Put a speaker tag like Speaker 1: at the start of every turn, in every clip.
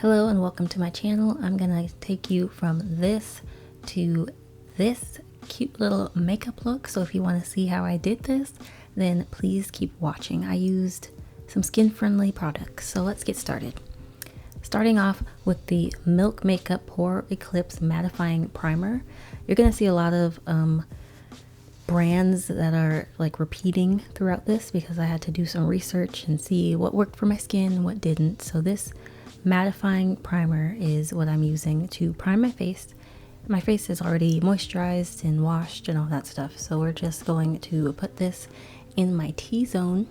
Speaker 1: Hello and welcome to my channel. I'm gonna take you from this to this cute little makeup look. So if you want to see how I did this, then please keep watching. I used some skin-friendly products, so let's get started. Starting off with the Milk Makeup Pore Eclipse Mattifying Primer. You're gonna see a lot of brands that are like repeating throughout this because I had to do some research and see what worked for my skin and what didn't. So this mattifying primer is what I'm using to prime my face. My face is already moisturized and washed and all that stuff, so we're just going to put this in my T-zone,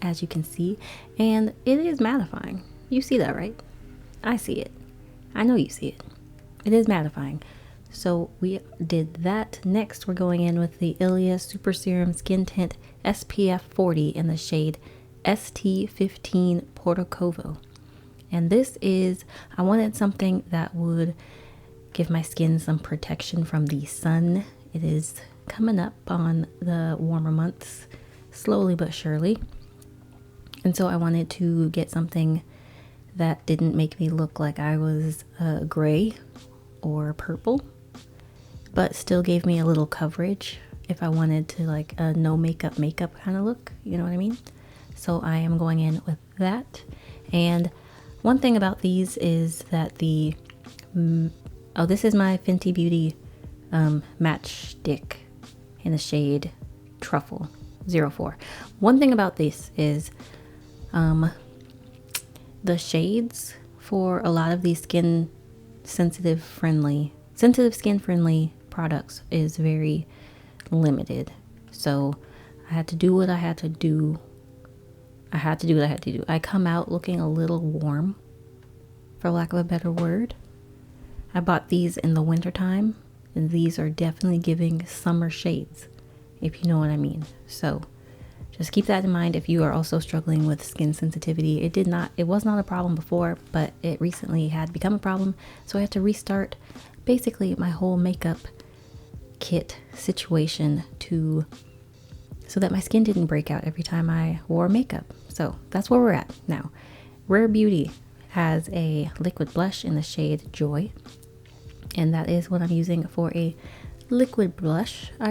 Speaker 1: as you can see, and it is mattifying. You see that, right? I see it. I know you see it. It is mattifying. So we did that. Next, we're going in with the ILIA Super Serum Skin Tint SPF 40 in the shade ST15 Porto Covo. And this is, I wanted something that would give my skin some protection from the sun. It is coming up on the warmer months, slowly but surely. And so I wanted to get something that didn't make me look like I was gray or purple, but still gave me a little coverage if I wanted to like a no makeup kind of look, you know what I mean? So I am going in with that. And one thing about these is that the, this is my Fenty Beauty matchstick in the shade Truffle 04. One thing about this is the shades for a lot of these sensitive skin friendly products is very limited. So I had to do what I had to do. I come out looking a little warm, for lack of a better word. I bought these in the winter time, and these are definitely giving summer shades, if you know what I mean. So just keep that in mind if you are also struggling with skin sensitivity. It was not a problem before, but it recently had become a problem. So I had to restart basically my whole makeup kit situation so that my skin didn't break out every time I wore makeup. So that's where we're at now. Rare Beauty has a liquid blush in the shade Joy, and that is what I'm using for a liquid blush. I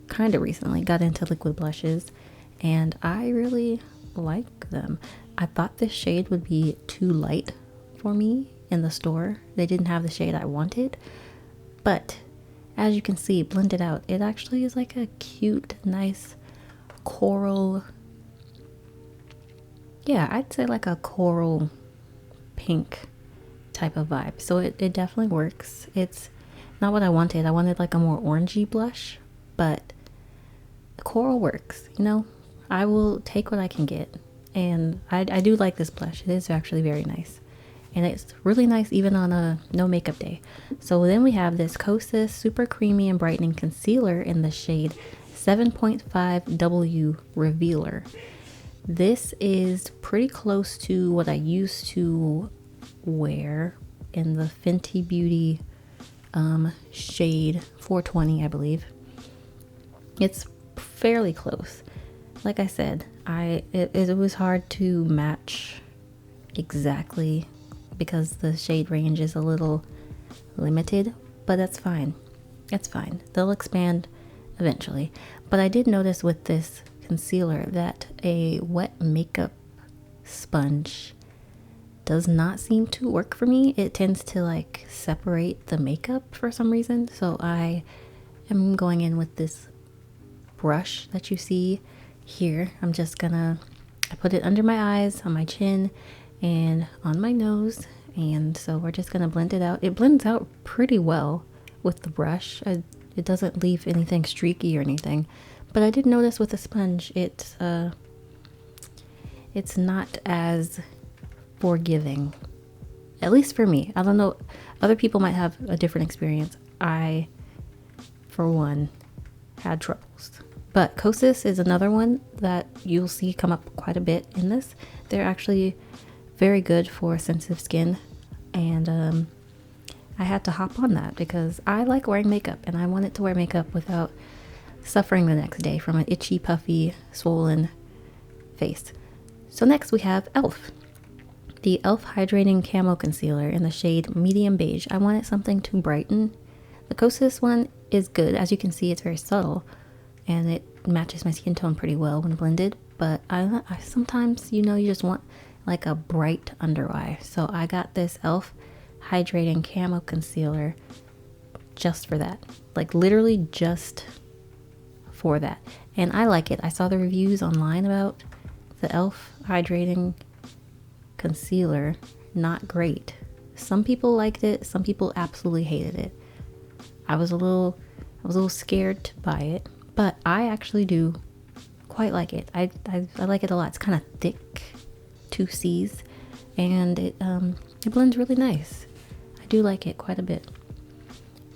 Speaker 1: kind of recently got into liquid blushes, and I really like them. I thought this shade would be too light for me in the store. They didn't have the shade I wanted, but as you can see, blended out, it actually is like a cute, nice coral. Yeah, I'd say like a coral pink type of vibe. So it definitely works. It's not what I wanted. I wanted like a more orangey blush, but the coral works, you know? I will take what I can get. And I do like this blush. It is actually very nice. And it's really nice even on a no makeup day. So then we have this Kosas Super Creamy and Brightening Concealer in the shade 7.5W Revealer. This is pretty close to what I used to wear in the Fenty Beauty shade 420, I believe. It's fairly close. Like I said, it was hard to match exactly because the shade range is a little limited, but that's fine. It's fine. They'll expand eventually. But I did notice with this concealer that a wet makeup sponge does not seem to work for me. It tends to like separate the makeup for some reason. So I am going in with this brush that you see here. I put it under my eyes, on my chin, and on my nose, and so we're just gonna blend it out. It blends out pretty well with the brush. It doesn't leave anything streaky or anything, but I did notice with the sponge it's not as forgiving, at least for me. I don't know, other people might have a different experience. I, for one, had troubles. But Kosas is another one that you'll see come up quite a bit in this. They're actually very good for sensitive skin, and I had to hop on that because I like wearing makeup and I wanted to wear makeup without suffering the next day from an itchy, puffy, swollen face. So next we have e.l.f. the e.l.f. Hydrating Camo Concealer in the shade Medium Beige. I wanted something to brighten. The Kosas one is good. As you can see, it's very subtle and it matches my skin tone pretty well when blended. But I sometimes, you know, you just want like a bright under eye. So I got this e.l.f. Hydrating Camo Concealer just for that. Like literally just for that. And I like it. I saw the reviews online about the e.l.f. Hydrating Concealer. Not great. Some people liked it. Some people absolutely hated it. I was a little scared to buy it, but I actually do quite like it. I like it a lot. It's kind of thick, 2 C's, and it blends really nice. I do like it quite a bit.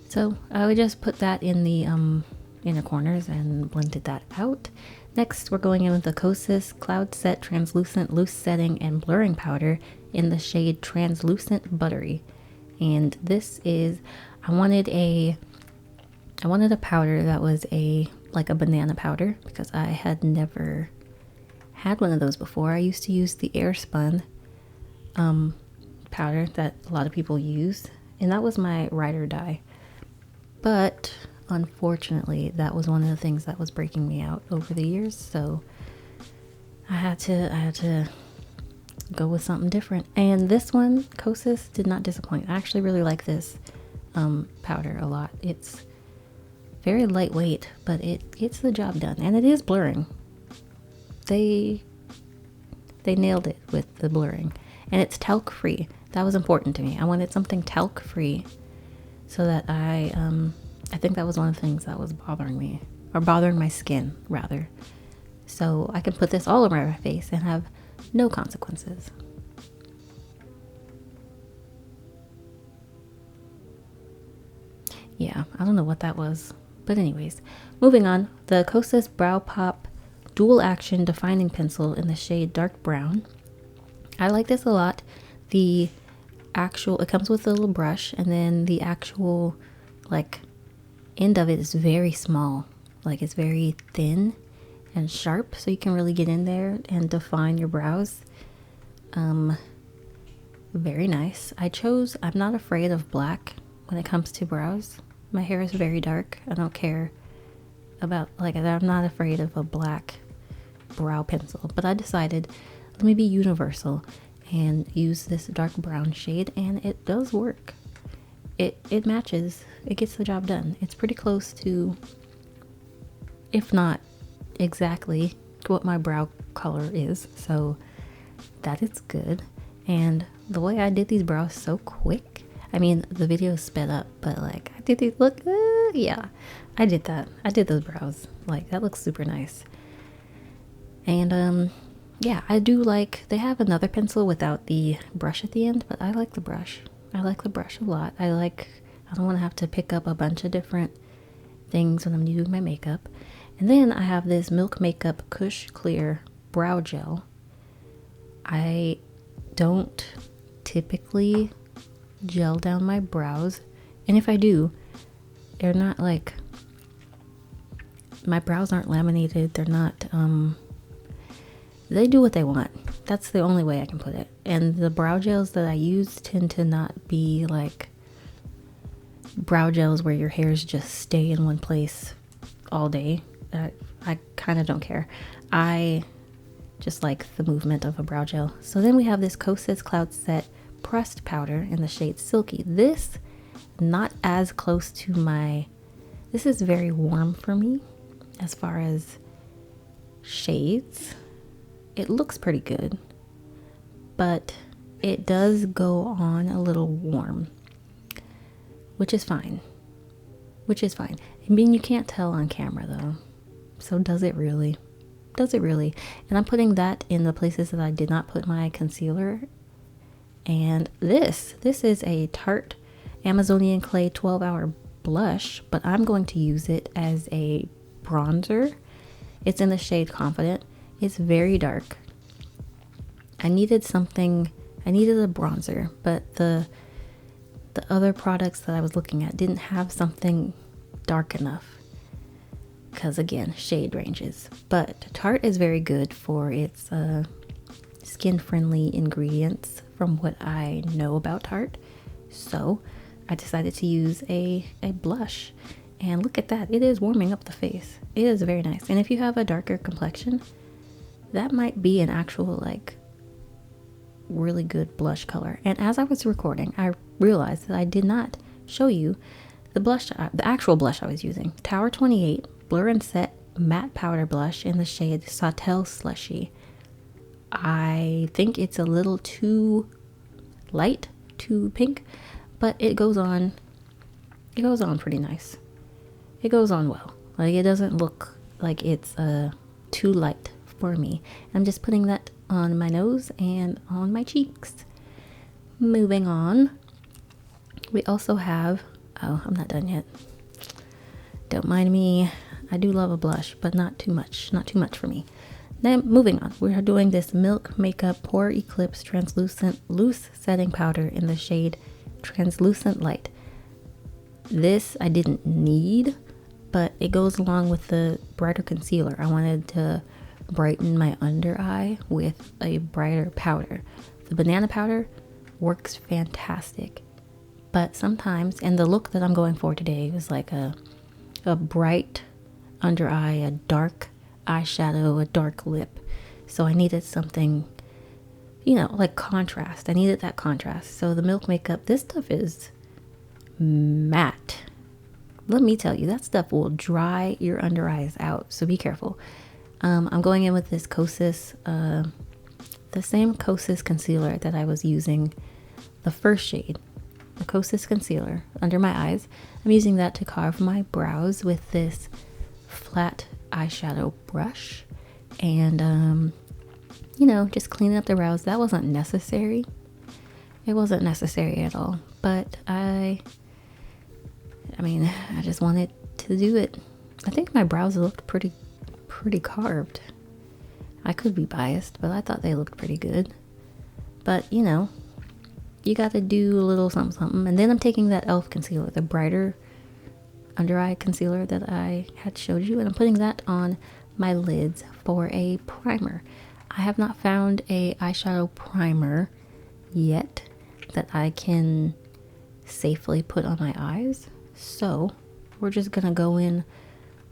Speaker 1: So I would just put that in the inner corners and blended that out. Next, we're going in with the Kosas Cloud Set Translucent Loose Setting and Blurring Powder in the shade Translucent Buttery. And this is, I wanted a powder that was like a banana powder, because I had never had one of those before. I used to use the Airspun powder that a lot of people use, and that was my ride or die. But unfortunately, that was one of the things that was breaking me out over the years, so I had to go with something different. And this one, Kosas, did not disappoint. I actually really like this powder a lot. It's very lightweight, but it gets the job done, and it is blurring. They nailed it with the blurring, and it's talc free. That was important to me. I wanted something talc free, so that I think that was one of the things that was bothering me, or bothering my skin rather. So I can put this all over my face and have no consequences. Yeah, I don't know what that was. But anyways, moving on, the Kosas Brow Pop Dual Action Defining Pencil in the shade Dark Brown. I like this a lot. It comes with a little brush, and then the actual like end of it is very small. Like it's very thin and sharp, so you can really get in there and define your brows. Very nice. I'm not afraid of black when it comes to brows. My hair is very dark. I don't care about, like, I'm not afraid of a black brow pencil, but I decided, let me be universal and use this dark brown shade, and it does work. It matches. It gets the job done. It's pretty close to, if not exactly, what my brow color is, so that is good. And the way I did these brows so quick, I mean, the video sped up, but like I did these, look, yeah, I did that. I did those brows. Like that looks super nice. And yeah, I do like, they have another pencil without the brush at the end, but I like the brush. I like the brush a lot. I don't want to have to pick up a bunch of different things when I'm doing my makeup. And then I have this Milk Makeup Cush Clear Brow Gel. I don't typically gel down my brows, and if I do, they're not like, my brows aren't laminated. They're not, they do what they want. That's the only way I can put it. And the brow gels that I use tend to not be like brow gels where your hairs just stay in one place all day. I kind of don't care. I just like the movement of a brow gel. So then we have this Kosas Cloud Set Pressed Powder in the shade Silky. This, not as close to this is very warm for me as far as shades. It looks pretty good, but it does go on a little warm, which is fine. I mean, you can't tell on camera though. So does it really? Does it really? And I'm putting that in the places that I did not put my concealer. And this is a Tarte Amazonian Clay 12-hour blush, but I'm going to use it as a bronzer. It's in the shade Confident. It's very dark. I needed a bronzer, but the other products that I was looking at didn't have something dark enough, because again, shade ranges. But Tarte is very good for its skin friendly ingredients from what I know about Tarte. So I decided to use a blush, and look at that. It is warming up the face. It is very nice. And if you have a darker complexion, that might be an actual like really good blush color. And as I was recording, I realized that I did not show you the blush, the actual blush I was using. Tower 28 Blur and Set Matte Powder Blush in the shade Sawtelle Slushie. I think it's a little too light, too pink, but it goes on pretty nice. It goes on well. Like, it doesn't look like it's too light for me. I'm just putting that on my nose and on my cheeks. Moving on, we also have, oh, I'm not done yet. Don't mind me. I do love a blush, but not too much. Not too much for me. Then moving on, we're doing this Milk Makeup Pore Eclipse Translucent Loose Setting Powder in the shade Translucent Light. This I didn't need, but it goes along with the brighter concealer. I wanted to brighten my under eye with a brighter powder. The banana powder works fantastic, but sometimes, and the look that I'm going for today was like a bright under eye, a dark eyeshadow, a dark lip. So I needed something, you know, like contrast. I needed that contrast. So the Milk Makeup, this stuff is matte. Let me tell you, that stuff will dry your under eyes out, so be careful. I'm going in with this Kosas, the same Kosas concealer that I was using the first shade, the Kosas concealer under my eyes. I'm using that to carve my brows with this flat eyeshadow brush, and you know, just cleaning up the brows. That wasn't necessary. It wasn't necessary at all, but I mean, I just wanted to do it. I think my brows looked pretty carved. I could be biased, but I thought they looked pretty good. But you know, you got to do a little something. And then I'm taking that e.l.f. concealer, the brighter under eye concealer that I had showed you, and I'm putting that on my lids for a primer. I have not found a eyeshadow primer yet that I can safely put on my eyes, so we're just gonna go in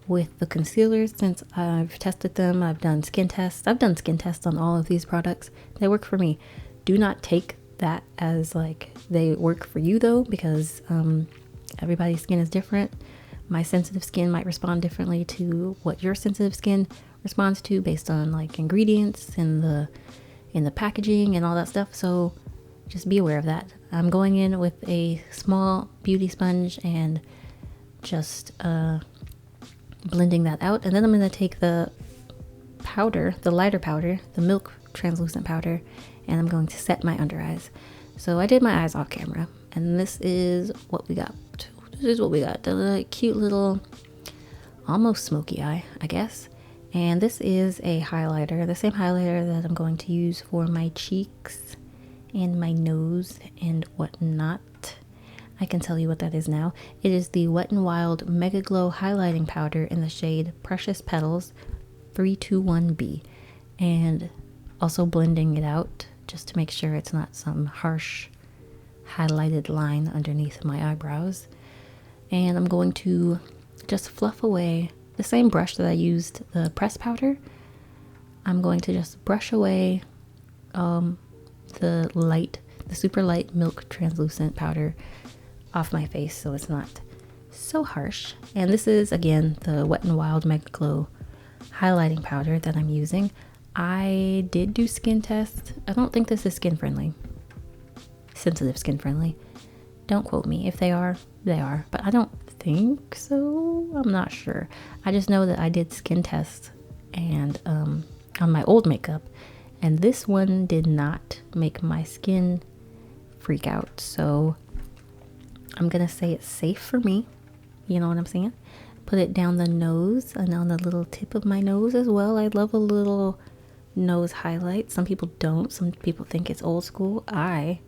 Speaker 1: with the concealers. Since I've tested them, I've done skin tests. I've done skin tests on all of these products. They work for me. Do not take that as like they work for you though, because everybody's skin is different. My sensitive skin might respond differently to what your sensitive skin responds to based on like ingredients in the packaging and all that stuff. So just be aware of that. I'm going in with a small beauty sponge and just blending that out, and then I'm going to take the powder, the lighter powder, the Milk translucent powder, and I'm going to set my under eyes. So I did my eyes off camera, and this is what we got. This is what we got. The cute little almost smoky eye, I guess. And this is a highlighter, the same highlighter that I'm going to use for my cheeks and my nose and whatnot. I can tell you what that is now. It is the Wet n Wild Megaglo highlighting powder in the shade Precious Petals 321B, and also blending it out just to make sure it's not some harsh highlighted line underneath my eyebrows. And I'm going to just fluff away the same brush that I used the press powder. I'm going to just brush away the super light Milk translucent powder off my face so it's not so harsh. And this is again the Wet n Wild Megaglo highlighting powder that I'm using. I did do skin tests. I don't think this is skin friendly, sensitive skin friendly. Don't quote me. If they are, they are, but I don't think so. I'm not sure. I just know that I did skin tests and on my old makeup, and this one did not make my skin freak out. So I'm gonna say it's safe for me. You know what I'm saying? Put it down the nose and on the little tip of my nose as well. I love a little nose highlight. Some people don't. Some people think it's old school. I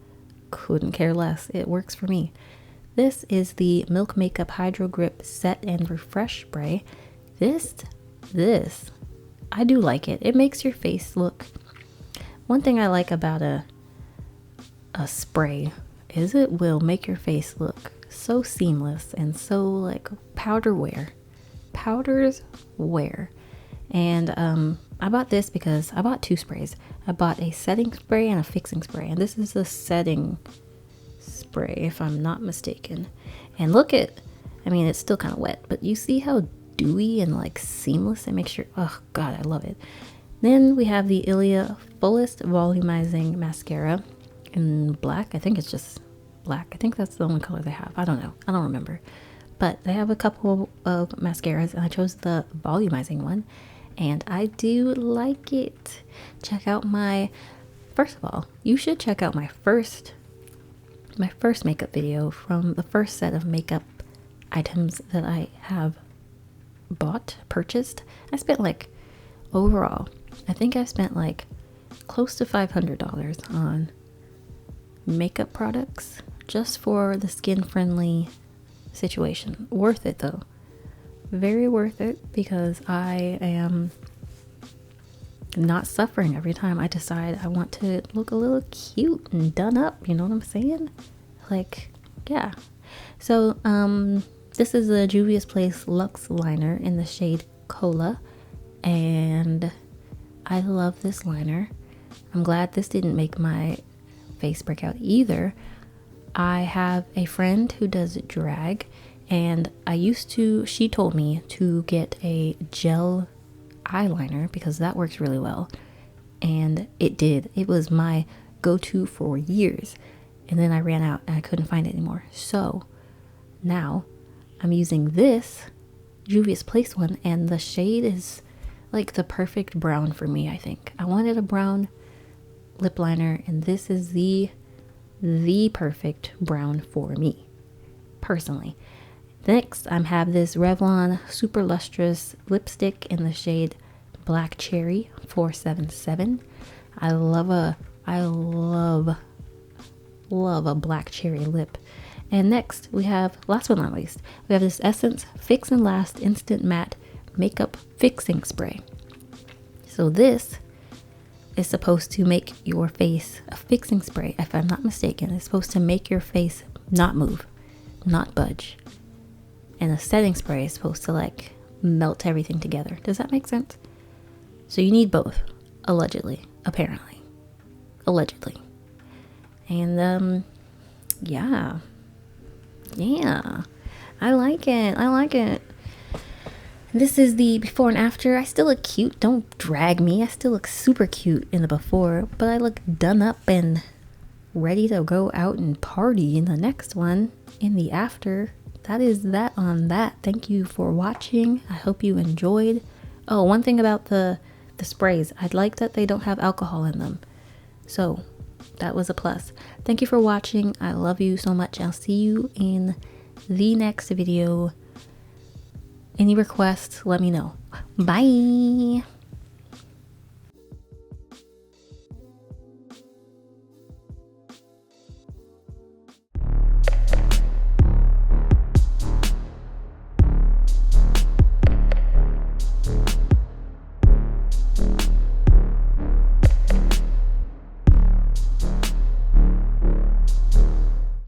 Speaker 1: couldn't care less. It works for me. This is the Milk Makeup Hydro Grip Set and Refresh Spray. This, I do like it. It makes your face look. One thing I like about a spray is it will make your face look so seamless and so like powders wear. And I bought this because I bought two sprays. I bought a setting spray and a fixing spray, and this is the setting spray if I'm not mistaken. And look at, I mean, it's still kind of wet, but you see how dewy and like seamless it makes your, oh god, I love it. Then we have the ILIA Fullest Volumizing Mascara in black. I think it's just black. I think that's the only color they have. I don't know. I don't remember. But they have a couple of mascaras, and I chose the volumizing one, and I do like it. Check out my, first of all, you should check out my first makeup video from the first set of makeup items that I have purchased. I spent like, overall, I think I spent like close to $500 on makeup products just for the skin friendly situation. Worth it though. Very worth it, because I am not suffering every time I decide I want to look a little cute and done up, you know what I'm saying? Like, yeah. So this is the Juvia's Place Luxe Liner in the shade Cola, and I love this liner. I'm glad this didn't make my face break out either. I have a friend who does drag, and she told me to get a gel eyeliner because that works really well, and it did. It was my go-to for years, and then I ran out and I couldn't find it anymore. So now I'm using this Juvia's Place one, and the shade is like the perfect brown for me. I think I wanted a brown lip liner, and this is the perfect brown for me personally. Next, I have this Revlon Super Lustrous lipstick in the shade Black Cherry 477. I love a black cherry lip. And next we have, last but not least, we have this Essence Fix and Last Instant Matte Makeup Fixing Spray. So this is supposed to make your face, a fixing spray, if I'm not mistaken, it's supposed to make your face not move, not budge. And a setting spray is supposed to like melt everything together. Does that make sense? So you need both, allegedly, apparently, allegedly. And yeah, I like it. This is the before and after. I still look cute. Don't drag me. I still look super cute in the before, but I look done up and ready to go out and party in the next one in the after. That is that on that. Thank you for watching. I hope you enjoyed. Oh, one thing about the sprays, I'd like that they don't have alcohol in them. So that was a plus. Thank you for watching. I love you so much. I'll see you in the next video. Any requests, let me know. Bye.